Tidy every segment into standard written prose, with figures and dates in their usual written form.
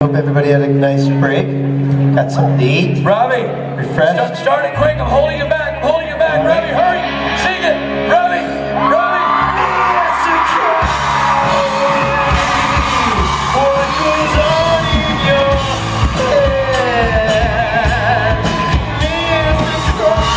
Hope everybody had a nice break. Got some to eat. Robbie, refreshed. Start it quick. I'm holding you back. Robbie, hurry. Sing it. Robbie. What goes on in your head? Is the crowd.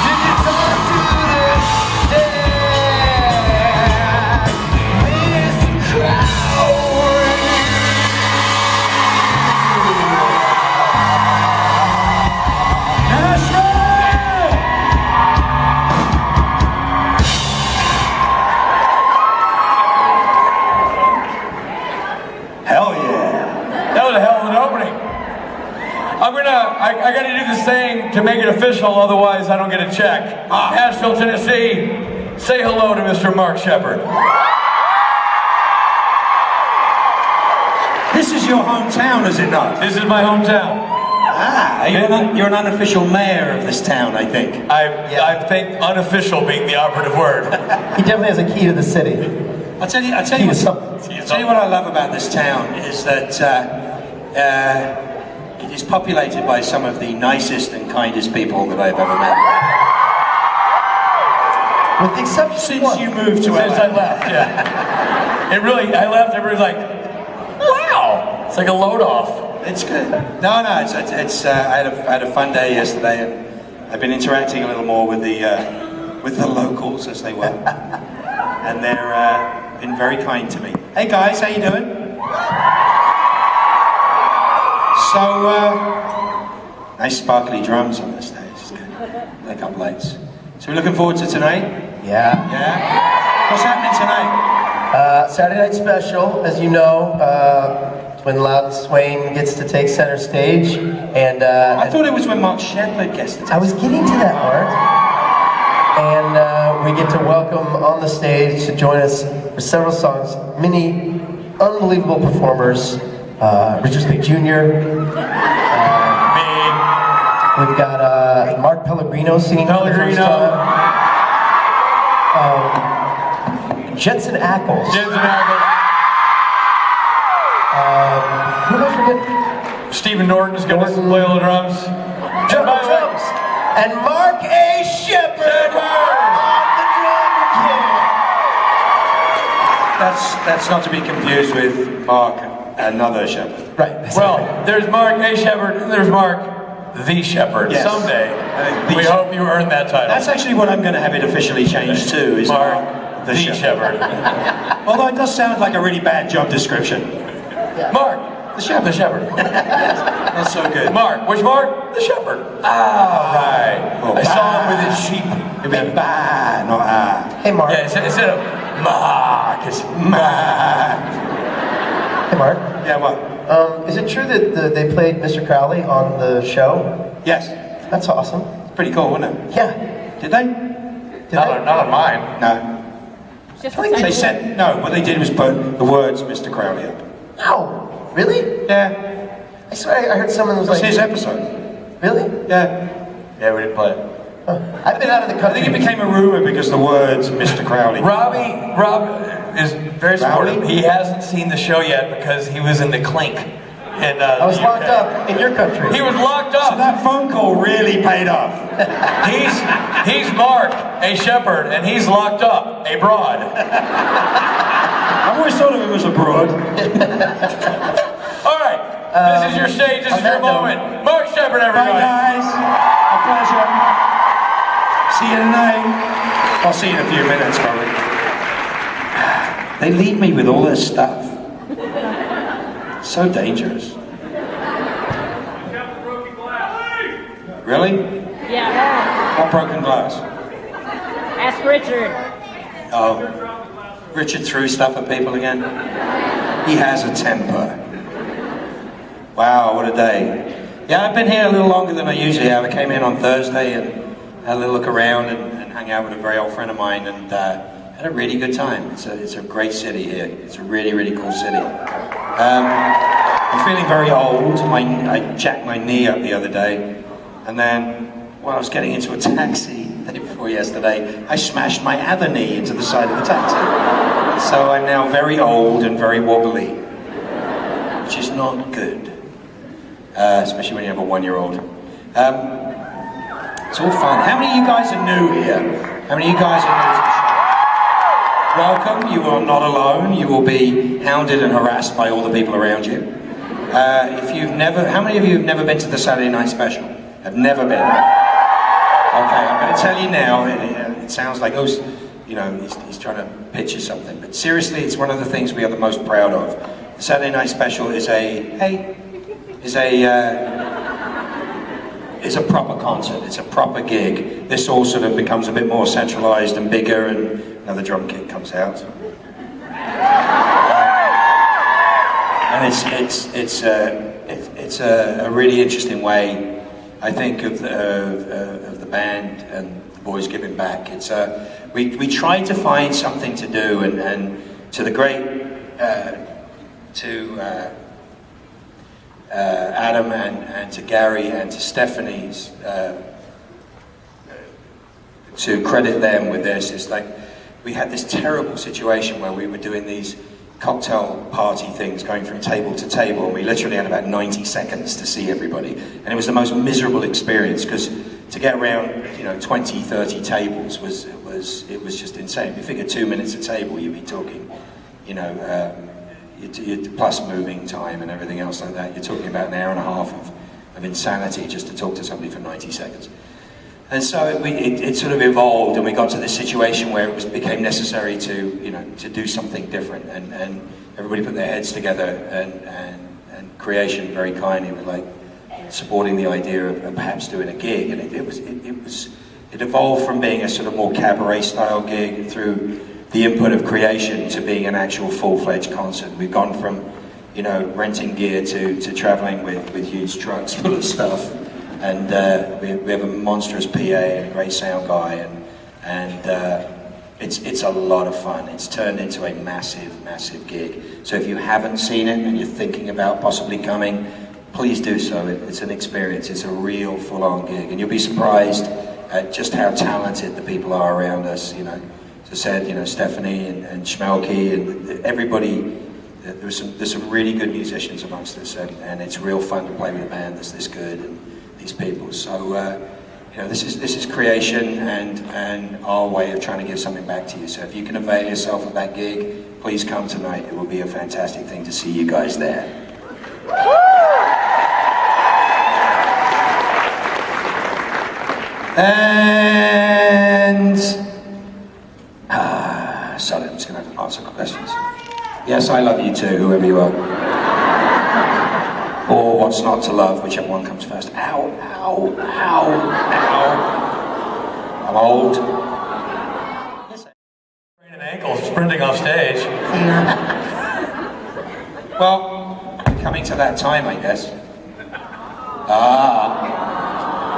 Did you talk to the dead? Is the crowd. I gotta do this thing to make it official, otherwise I don't get a check. Nashville, Tennessee, say hello to Mr. Mark Shepard. This is your hometown, is it not? This is my hometown. You're an unofficial mayor of this town, I think. I think unofficial being the operative word. He definitely has a key to the city. I'll tell you what I love about this town is that it is populated by some of the nicest and kindest people that I've ever met. With the exception Since you moved to LA. Since I left, yeah. I left, everybody's like, wow! It's like a load off. It's good. No, I had a fun day yesterday, and I've been interacting a little more with the locals, as they were. And they're been very kind to me. Hey guys, how you doing? So, nice sparkly drums on the stage. It's good. Like up lights. So we're looking forward to tonight? Yeah. Yeah? What's happening tonight? Saturday night special, as you know, when Loud Swain gets to take center stage, and I thought it was when Mark Shepard gets to take. I was getting to that part, and we get to welcome on the stage to join us for several songs, many unbelievable performers. Richard Speak Jr. We've got Mark Pellegrino singing for the first time. Jensen Ackles. Who am I forgetting? Stephen Norton's going to play all the drums. Drums. And Mark A. Shepard on the drum kit. That's not to be confused with Mark, another Shepard. Right. Well, there's Mark A. Shepard, and there's Mark the Shepard. Yes. Someday, we hope you earn that title. That's actually what I'm going to have it officially changed to, is Mark the Shepard. Although it does sound like a really bad job description. Yeah. Mark the Shepard. That's so good. Mark, which Mark? The Shepherd. Right. Oh, I saw him with his sheep. It'd be ba, not ah. Hey, Mark. Yeah, instead of Mark, it's Mark. Hey, Mark. Yeah, what? Is it true that they played Mr. Crowley on the show? Yes. That's awesome. Pretty cool, wasn't it? Yeah. Did they? Not on mine. No. They said, no, what they did was put the words Mr. Crowley up. No. Really? Yeah. I swear I heard someone was It was like... his episode. Really? Yeah. Yeah, we didn't play it. I've been out of the I country. think it became a rumor because the words Mr. Crowley. Rob is very supportive. Rowdy? He hasn't seen the show yet because he was in the clink. In, I was the locked UK. up in your country. He was locked So up. that phone call really paid off. He's Mark, a shepherd, and he's locked up, a broad. I've always thought of him as a broad. All right, this is your stage. This is your moment. Mark Shepard, Bye everybody. guys. A pleasure. See you tonight. I'll see you in a few minutes, probably. They leave me with all this stuff. So dangerous. Really? Yeah. What broken glass? Ask Richard. Oh. Richard threw stuff at people again? He has a temper. Wow, what a day. Yeah, I've been here a little longer than I usually have. I came in on Thursday and had a little look around and hung out with a very old friend of mine and had a really good time. It's a great city here. It's a really, really cool city. I'm feeling very old. I jacked my knee up the other day, and then when I was getting into a taxi, day before yesterday, I smashed my other knee into the side of the taxi. So I'm now very old and very wobbly, which is not good, especially when you have a 1-year-old. It's all fun. How many of you guys are new here? How many of you guys are new to the show? Welcome, you are not alone. You will be hounded and harassed by all the people around you. How many of you have never been to the Saturday Night Special? Have never been? Okay, I'm going to tell you now, it sounds like, he's trying to pitch you something, but seriously, it's one of the things we are the most proud of. The Saturday Night Special is a proper concert, it's a proper gig. This all sort of becomes a bit more centralized and bigger, and another drum kit comes out. And it's a really interesting way, I think, of the band and the boys giving back. We tried to find something to do, and to the great Adam and to Gary and to Stephanie's, to credit them with this, is like we had this terrible situation where we were doing these cocktail party things going from table to table, and we literally had about 90 seconds to see everybody, and it was the most miserable experience because to get around 20, 30 tables was just insane. If you figure 2 minutes a table, you'd be talking plus moving time and everything else like that, you're talking about an hour and a half of insanity just to talk to somebody for 90 seconds. And so it sort of evolved, and we got to this situation where it became necessary to do something different, and everybody put their heads together, and Creation very kindly were like supporting the idea of perhaps doing a gig, and it evolved from being a sort of more cabaret style gig through the input of Creation to being an actual full-fledged concert. We've gone from renting gear to traveling with huge trucks full of stuff. And we have a monstrous PA and a great sound guy, and it's a lot of fun. It's turned into a massive, massive gig. So if you haven't seen it and you're thinking about possibly coming, please do so. It's an experience. It's a real full-on gig, and you'll be surprised at just how talented the people are around us. As I said, Stephanie and Schmelke and everybody. There's some really good musicians amongst us, and it's real fun to play with a band that's this good. And these people. So this is Creation and our way of trying to give something back to you. So if you can avail yourself of that gig, please come tonight. It will be a fantastic thing to see you guys there. And sorry, I'm just going to have to answer questions. Yes, I love you too, whoever you are. Or what's not to love, whichever one comes first. Ow, ow, ow, ow. I'm old. Sprained an ankle sprinting off stage. Well, coming to that time, I guess.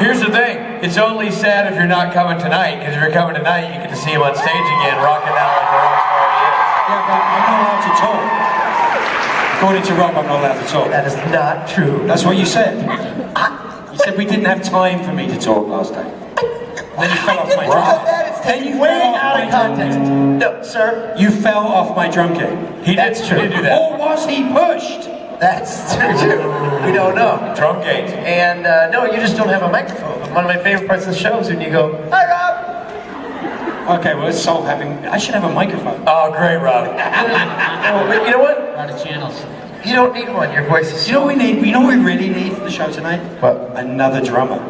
Here's the thing. It's only sad if you're not coming tonight, because if you're coming tonight, you get to see him on stage again, rocking out like the rock star he is. Yeah, but I'm not allowed to talk. According to Rob, I'm not allowed to talk. That is not true. That's what you said. You said we didn't have time for me to talk last time. And then you fell off my drum kit. That is taken way out of context. No, sir. You fell off my drum kit. That's true. He did do that. Or was he pushed? That's true. We don't know. Drumgate. And no, you just don't have a microphone. One of my favorite parts of the show is when you go, "Hi, Rob." Okay, well, let's solve having. I should have a microphone. Oh, great, Rob. Oh, but you know what? A lot of channels. You don't need one. Your voice is. You know what we need? You know what we really need for the show tonight? What? Another drummer.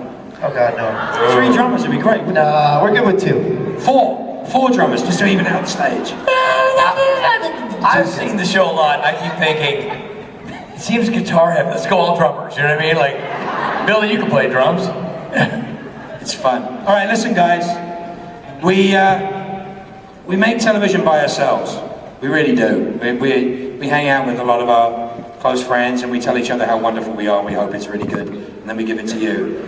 Oh God, no. 3 drummers would be great. Nah, we're good with 2. 4 drummers just to even out the stage. I've seen the show a lot, and I keep thinking, it seems guitar heavy. Let's go all drummers. You know what I mean? Like, Billy, you can play drums. It's fun. All right, listen, guys. We make television by ourselves. We really do. We hang out with a lot of our close friends, and we tell each other how wonderful we are, and we hope it's really good, and then we give it to you.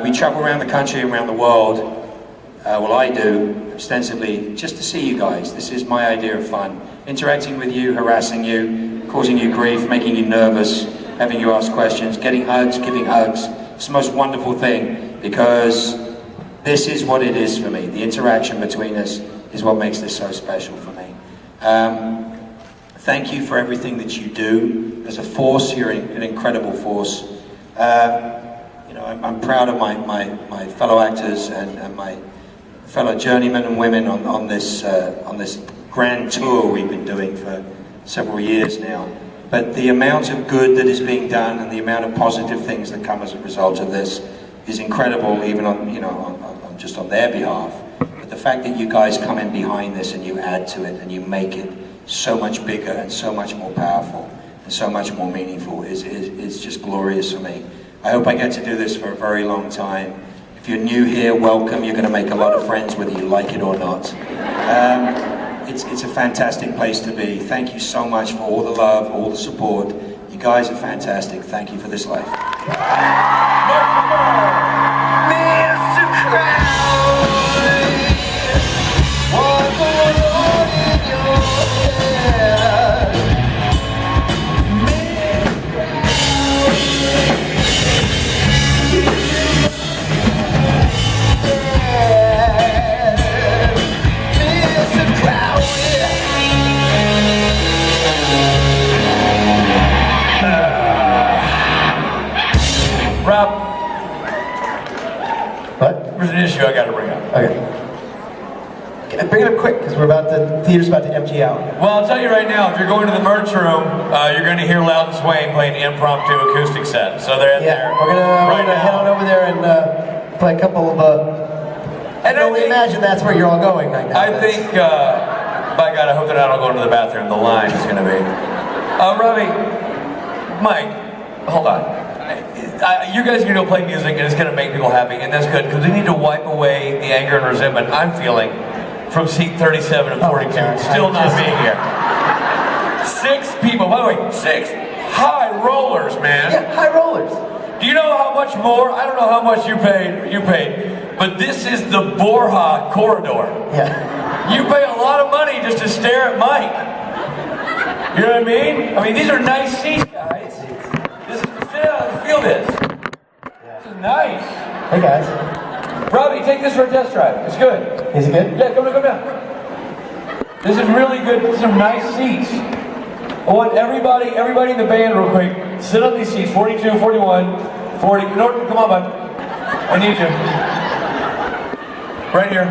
We travel around the country and around the world. Well, I do, extensively, just to see you guys. This is my idea of fun. Interacting with you, harassing you, causing you grief, making you nervous, having you ask questions, getting hugs, giving hugs. It's the most wonderful thing, because this is what it is for me. The interaction between us is what makes this so special for me. Thank you for everything that you do. As a force, you're an incredible force. You know, I'm proud of my fellow actors and my fellow journeymen and women on this grand tour we've been doing for several years now. But the amount of good that is being done and the amount of positive things that come as a result of this is incredible, even on, you know, just on their behalf. But the fact that you guys come in behind this and you add to it and you make it so much bigger and so much more powerful and so much more meaningful is just glorious for me. I hope I get to do this for a very long time. If you're new here, welcome. You're going to make a lot of friends whether you like it or not. It's a fantastic place to be. Thank you so much for all the love, all the support. You guys are fantastic. Thank you for this life. Rob, What? there's an issue I got to bring up. Okay. Bring it up quick, because the theater's about to empty out. Well, I'll tell you right now, if you're going to the merch room, you're going to hear Loud and Swain playing an impromptu acoustic set. So they're in there. We're gonna now. head on over there and play a couple of. I can only imagine that's where you're all going right now. I think, by God, I hope that I don't go into the bathroom. The line is going to be. Robbie, Mike, hold on. You guys are going to go play music and it's going to make people happy, and that's good because we need to wipe away the anger and resentment I'm feeling from seat 37 and 42, still not being here. 6 people, by the way, 6 high rollers, man. Yeah, high rollers. Do you know how much more? I don't know how much you paid, but this is the Borja corridor. Yeah. You pay a lot of money just to stare at Mike. You know what I mean? I mean, these are nice seats, guys. This is, sit down and feel this. This is nice. Hey guys. Robbie, take this for a test drive. It's good. Is it good? Yeah, come down. This is really good. These are nice seats. I want everybody in the band real quick, sit on these seats, 42, 41, 40. Norton, come on, bud. I need you. Right here.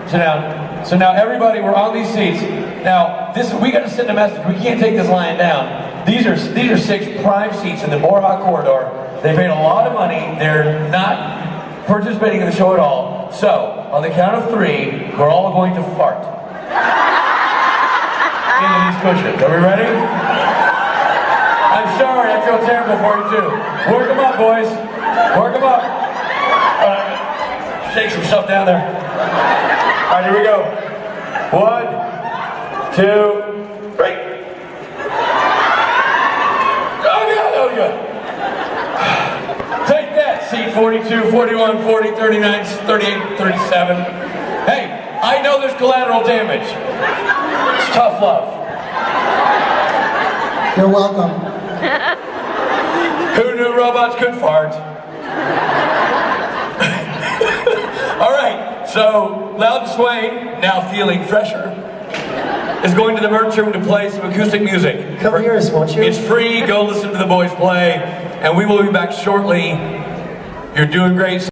Sit down. So now everybody, we're on these seats. Now, we got to send a message. We can't take this lying down. These are 6 prime seats in the Borja corridor. They paid a lot of money. They're not participating in the show at all. So, on the count of 3, we're all going to fart into these cushions. Are we ready? I'm sorry, I feel terrible for you too. Work them up, boys. Work them up. Shake some stuff down there. All right, here we go. 1, 2, 3. Oh, good. Take that, seat 42, 41, 40, 39, 38, 37. Hey, I know there's collateral damage. It's tough love. You're welcome. Who knew robots could fart? All right, so Loud and Swain, now feeling fresher, is going to the merch room to play some acoustic music. Come hear us, won't you? It's free, go listen to the boys play, and we will be back shortly. You're doing great.